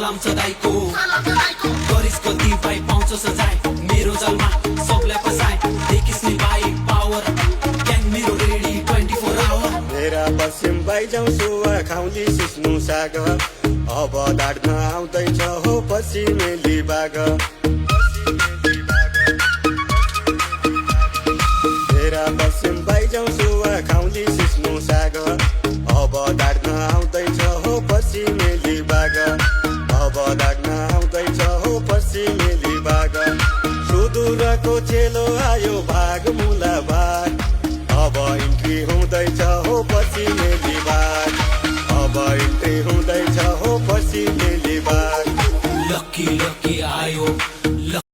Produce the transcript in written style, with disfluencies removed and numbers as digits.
सलाम सदाईको गरिस गल्ती भाइ पाउँछ सजाय मेरो जलमा सबलाई पसाय देखिस् नि भाइ पावर ग्याङ मेरो रेडी 24 आवर मेरा पश्चिम बाइजाउँछु खाउँदी सिस्नु साग अब दाड्न आउँदैछ हो पश्चिमेली बाग मेरा पश्चिम बाइजाउँछु खाउँदी सिस्नु साग अब दाड्न आउँदैछ हो पश्चिमेली बाग अब दाड्न आउँदैछ हो पश्चिमेली बाग सुदूरको चेलो आयो भाग मुला भाग अब इन्ट्री हुँदैछ हो पश्चिमेली बाग अब इन्ट्री हुँदैछ हो पश्चिमेली बाग लक्की लक्की आयो